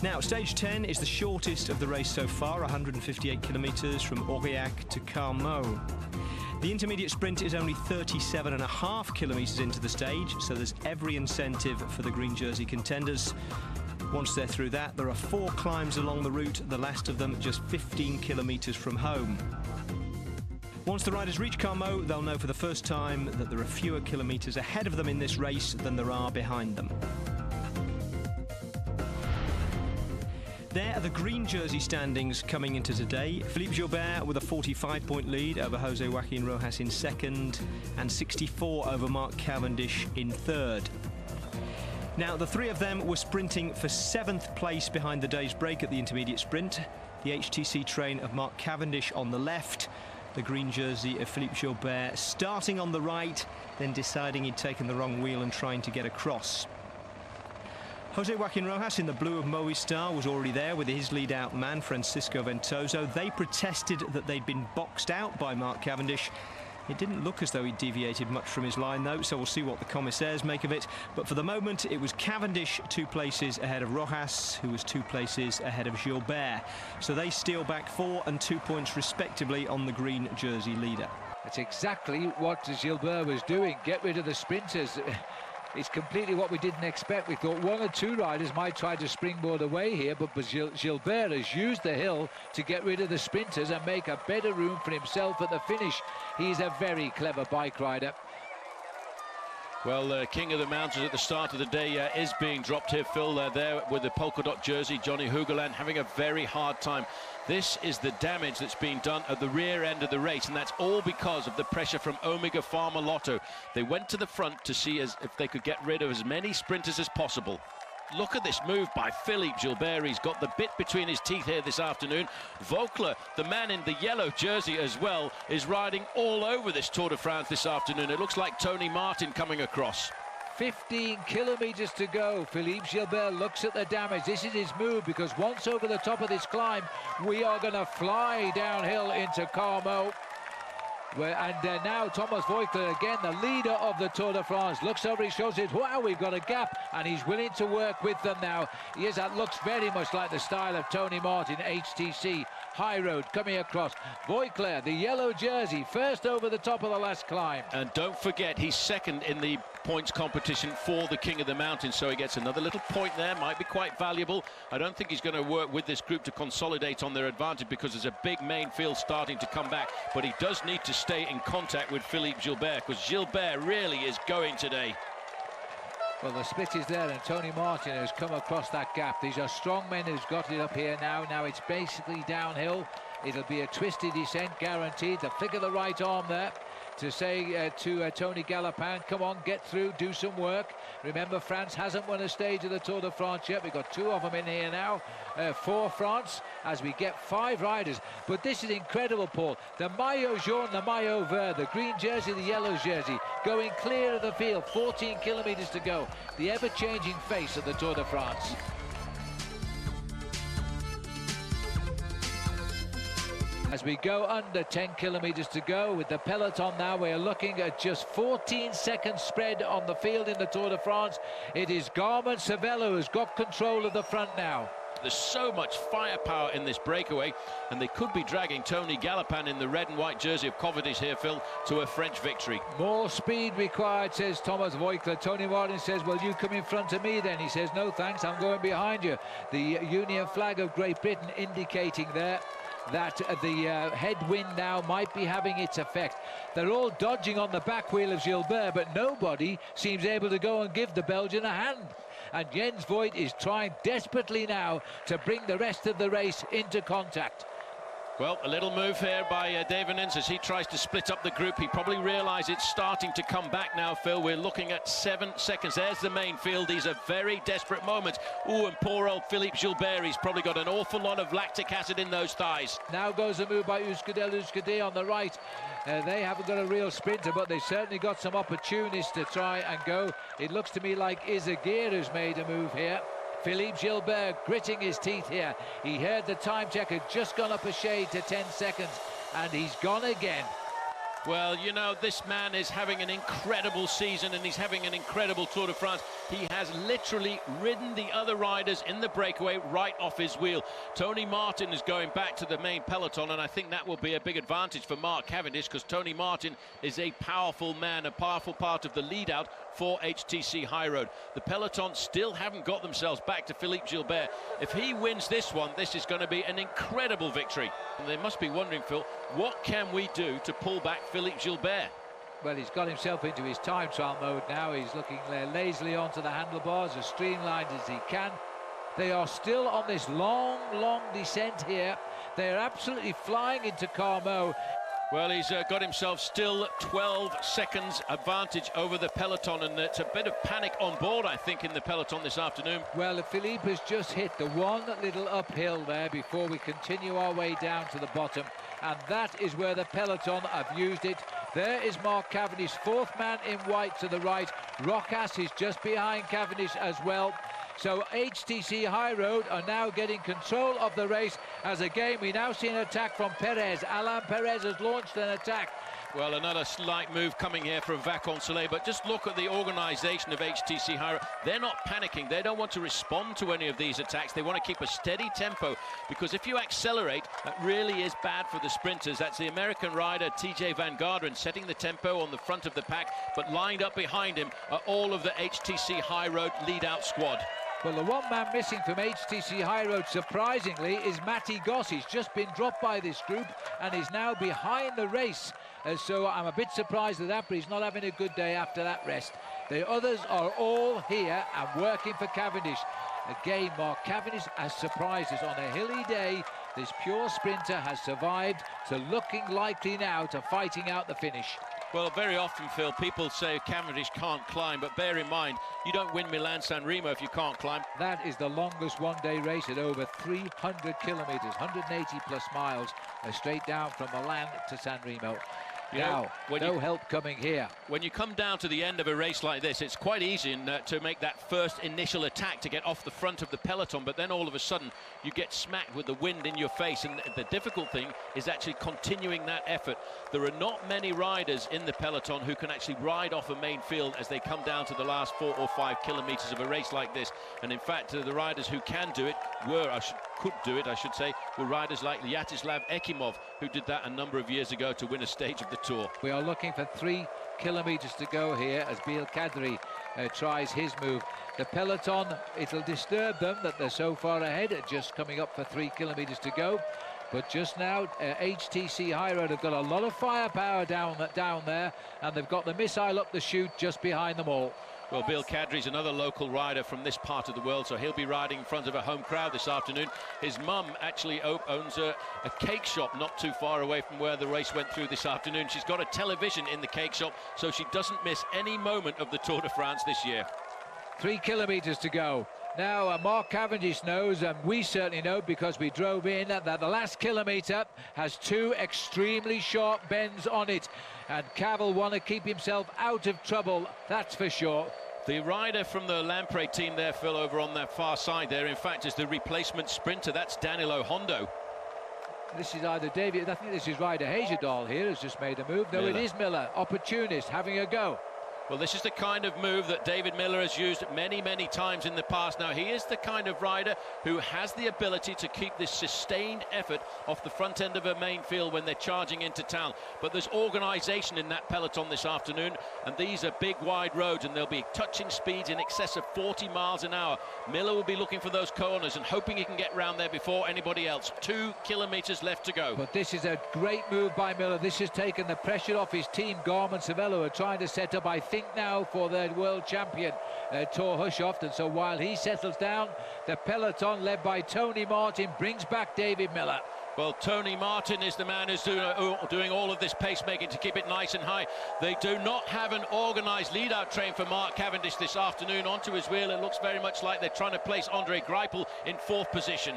Now, stage 10 is the shortest of the race so far, 158 kilometres from Aurillac to Carmaux. The intermediate sprint is only 37.5 kilometres into the stage, so there's every incentive for the green jersey contenders. Once they're through that, there are 4 climbs along the route, the last of them just 15 kilometres from home. Once the riders reach Carmaux, they'll know for the first time that there are fewer kilometres ahead of them in this race than there are behind them. There are the green jersey standings coming into today. Philippe Gilbert with a 45-point lead over Jose Joaquin Rojas in second and 64 over Mark Cavendish in third. Now, the 3 of them were sprinting for 7th place behind the day's break at the intermediate sprint. The HTC train of Mark Cavendish on the left, the green jersey of Philippe Gilbert starting on the right, then deciding he'd taken the wrong wheel and trying to get across. Jose Joaquin Rojas in the blue of Movistar was already there with his lead-out man, Francisco Ventoso. They protested that they'd been boxed out by Mark Cavendish. It didn't look as though he deviated much from his line, though, so we'll see what the commissaires make of it. But for the moment, it was Cavendish 2 places ahead of Rojas, who was 2 places ahead of Gilbert. So they steal back 4 and 2 points respectively on the green jersey leader. That's exactly what Gilbert was doing. Get rid of the sprinters. It's completely what we didn't expect. We thought 1 or 2 riders might try to springboard away here, but Gilbert has used the hill to get rid of the sprinters and make a better room for himself at the finish. He's a very clever bike rider. Well, King of the Mountains at the start of the day is being dropped here, Phil. There with the polka dot jersey, Johnny Hugeland having a very hard time. This is the damage that's being done at the rear end of the race, and that's all because of the pressure from Omega Pharma Lotto. They went to the front to see if they could get rid of as many sprinters as possible. Look at this move by Philippe Gilbert. He's got the bit between his teeth here this afternoon. Vogler, the man in the yellow jersey as well, is riding all over this Tour de France this afternoon. It looks like Tony Martin coming across. 15 kilometres to go. Philippe Gilbert looks at the damage. This is his move, because once over the top of this climb, we are going to fly downhill into Carmaux. And now Thomas Voigtler, again the leader of the Tour de France, looks over his shoulder, says, wow, we've got a gap, and he's willing to work with them now. Yes, that looks very much like the style of Tony Martin, HTC, high road coming across. Voigtler, the yellow jersey, first over the top of the last climb. And don't forget, he's second in the points competition for the King of the Mountains, so he gets another little point there, might be quite valuable. I don't think he's going to work with this group to consolidate on their advantage, because there's a big main field starting to come back, but he does need to stay in contact with Philippe Gilbert, because Gilbert really is going today. Well, the split is there, and Tony Martin has come across that gap. These are strong men who's got it up here now. Now it's basically downhill. It'll be a twisted descent guaranteed. The flick of the right arm there to say to Tony Galopin, come on, get through, do some work. Remember, France hasn't won a stage of the Tour de France yet. We've got 2 of them in here now for France, as we get 5 riders. But this is incredible, Paul. The maillot jaune, the maillot vert, the green jersey, the yellow jersey, going clear of the field, 14 kilometres to go. The ever-changing face of the Tour de France. As we go under 10 kilometres to go with the peloton now, we're looking at just 14 seconds spread on the field in the Tour de France. It is Garmin Cervelo who's got control of the front now. There's so much firepower in this breakaway, and they could be dragging Tony Galopin in the red and white jersey of Cavendish here, Phil, to a French victory. More speed required, says Thomas Voigtler. Tony Martin says, well, you come in front of me then. He says, no thanks, I'm going behind you. The Union flag of Great Britain indicating there that the headwind now might be having its effect. They're all dodging on the back wheel of Gilbert, but nobody seems able to go and give the Belgian a hand. And Jens Voigt is trying desperately now to bring the rest of the race into contact. Well, a little move here by David Ince as he tries to split up the group. He probably realised it's starting to come back now, Phil. We're looking at 7 seconds. There's the main field. These are very desperate moments. Ooh, and poor old Philippe Gilbert, he's probably got an awful lot of lactic acid in those thighs. Now goes the move by Euskadi on the right. They haven't got a real sprinter, but they certainly got some opportunities to try and go. It looks to me like Izagir has made a move here. Philippe Gilbert gritting his teeth here. He heard the time check had just gone up a shade to 10 seconds, and he's gone again. Well, you know, this man is having an incredible season, and he's having an incredible Tour de France. He has literally ridden the other riders in the breakaway right off his wheel. Tony Martin is going back to the main peloton, and I think that will be a big advantage for Mark Cavendish, because Tony Martin is a powerful man, a powerful part of the lead out for HTC High Road. The peloton still haven't got themselves back to Philippe Gilbert. If he wins this one, this is going to be an incredible victory. And they must be wondering, Phil, what can we do to pull back Philippe Gilbert? Well, he's got himself into his time trial mode now. He's looking lazily onto the handlebars, as streamlined as he can. They are still on this long descent here. They're absolutely flying into Carmaux. Well, he's got himself still 12 seconds advantage over the peloton, and it's a bit of panic on board, I think, in the peloton this afternoon. Well, Philippe has just hit the one little uphill there before we continue our way down to the bottom, and that is where the peloton have used it. There is Mark Cavendish, fourth man in white to the right. Rojas is just behind Cavendish as well. So HTC High Road are now getting control of the race, as again we now see an attack from Perez. Alain Perez has launched an attack. Well, another slight move coming here from Vacansoleil, but just look at the organisation of HTC High Road. They're not panicking. They don't want to respond to any of these attacks. They want to keep a steady tempo, because if you accelerate, that really is bad for the sprinters. That's the American rider TJ Van Garderen setting the tempo on the front of the pack, but lined up behind him are all of the HTC High Road lead-out squad. Well, the one man missing from HTC High Road, surprisingly, is Matty Goss. He's just been dropped by this group and is now behind the race. So I'm a bit surprised at that, but he's not having a good day after that rest. The others are all here and working for Cavendish. Again, Mark Cavendish has surprised us on a hilly day. This pure sprinter has survived to looking likely now to fighting out the finish. Well, very often, Phil, people say Cavendish can't climb, but bear in mind, you don't win Milan-San Remo if you can't climb. That is the longest one-day race at over 300 kilometres, 180 plus miles, straight down from Milan to San Remo. Now, no help coming here. When you come down to the end of a race like this, it's quite easy to make that first initial attack to get off the front of the peloton, but then all of a sudden you get smacked with the wind in your face, and the difficult thing is actually continuing that effort. There are not many riders in the peloton who can actually ride off a main field as they come down to the last 4 or 5 kilometres of a race like this. And in fact, the riders who can do it could do it, I should say, were riders like Vyatislav Ekimov, who did that a number of years ago to win a stage of the Tour. We are looking for 3 kilometres to go here as Biel Kadri tries his move. The peloton, it'll disturb them that they're so far ahead, just coming up for 3 kilometres to go. But just now, HTC High Road have got a lot of firepower down there, and they've got the missile up the chute just behind them all. Well, Biel Kadri's another local rider from this part of the world, so he'll be riding in front of a home crowd this afternoon. His mum actually owns a cake shop not too far away from where the race went through this afternoon. She's got a television in the cake shop, so she doesn't miss any moment of the Tour de France this year. 3 kilometres to go. Now, Mark Cavendish knows, and we certainly know because we drove in, that the last kilometre has 2 extremely sharp bends on it. And Cav will want to keep himself out of trouble, that's for sure. The rider from the Lampre team there, Phil, over on that far side there, in fact, is the replacement sprinter. That's Danilo Hondo. This is either David, I think this is Ryder Hagedal here, who's just made a move. No, Miller. It is Miller, opportunist, having a go. Well, this is the kind of move that David Miller has used many times in the past. Now, he is the kind of rider who has the ability to keep this sustained effort off the front end of a main field when they're charging into town. But there's organisation in that peloton this afternoon, and these are big, wide roads, and they'll be touching speeds in excess of 40 miles an hour. Miller will be looking for those corners and hoping he can get round there before anybody else. 2 kilometres left to go. But this is a great move by Miller. This has taken the pressure off his team. Garmin Cervelo are trying to set up, I think, now for the world champion Thor Hushovd, and so while he settles down, the peloton led by Tony Martin brings back David Miller. Well, Tony Martin is the man who's doing all of this pacemaking to keep it nice and high. They do not have an organised lead-out train for Mark Cavendish this afternoon. Onto his wheel, it looks very much like they're trying to place Andre Greipel in 4th position.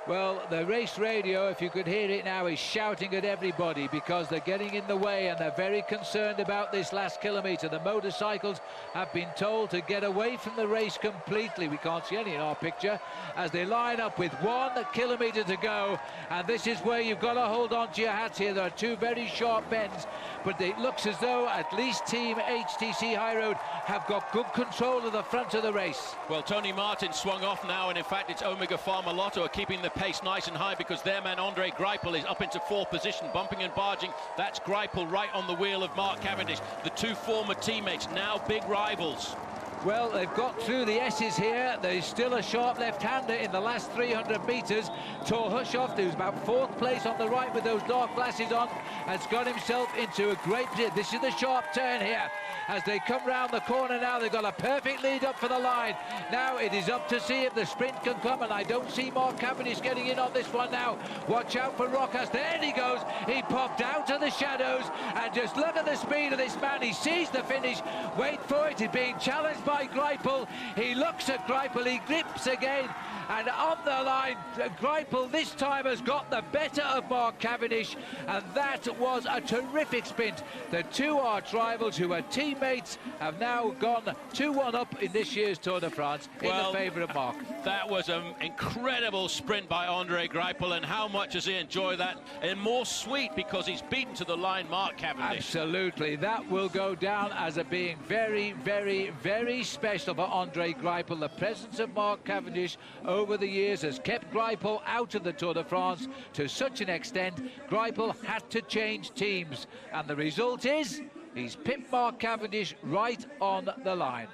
Well, the race radio, if you could hear it now, is shouting at everybody because they're getting in the way and they're very concerned about this last kilometre. The motorcycles have been told to get away from the race completely. We can't see any in our picture as they line up with 1 kilometre to go. And this is where you've got to hold on to your hats here. There are 2 very sharp bends, but it looks as though at least Team HTC High Road have got good control of the front of the race. Well, Tony Martin swung off now, and in fact it's Omega Pharma Lotto are keeping the pace nice and high because their man Andre Greipel is up into 4th position, bumping and barging. That's Greipel right on the wheel of Mark Cavendish. The 2 former teammates, now big rivals. Well, they've got through the S's here. There's still a sharp left-hander in the last 300 metres. Tor Hushoff, who's about 4th place on the right with those dark glasses on, has got himself into a great position. This is the sharp turn here. As they come round the corner now, they've got a perfect lead up for the line. Now it is up to see if the sprint can come, and I don't see Mark Cavendish getting in on this one now. Watch out for Rojas. There he goes. He popped out of the shadows, and just look at the speed of this man. He sees the finish. Wait for it. He's being challenged by Greipel. He looks at Greipel. He grips again, and on the line, Greipel this time has got the better of Mark Cavendish, and that was a terrific sprint. The 2 arch rivals who are teammates have now gone 2-1 up in this year's Tour de France in the favour of Mark. That was an incredible sprint by Andre Greipel, and how much has he enjoyed that? And more sweet because he's beaten to the line Mark Cavendish. Absolutely, that will go down as a being very, very, very special for Andre Greipel. The presence of Mark Cavendish over the years has kept Greipel out of the Tour de France to such an extent. Greipel had to change teams, and the result is he's pipped Mark Cavendish right on the line.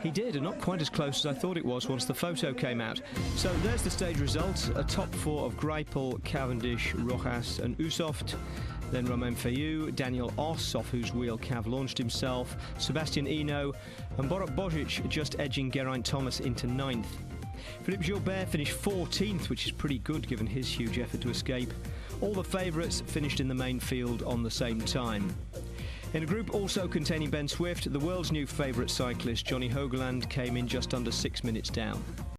He did, and not quite as close as I thought it was once the photo came out. So there's the stage results. A top 4 of Greipel, Cavendish, Rojas and Usoft. Then Romain Fayou, Daniel Oss, off whose wheel Cav launched himself, Sebastian Eno, and Borut Božič just edging Geraint Thomas into 9th. Philippe Gilbert finished 14th, which is pretty good given his huge effort to escape. All the favourites finished in the main field on the same time. In a group also containing Ben Swift, the world's new favourite cyclist Johnny Hogeland came in just under 6 minutes down.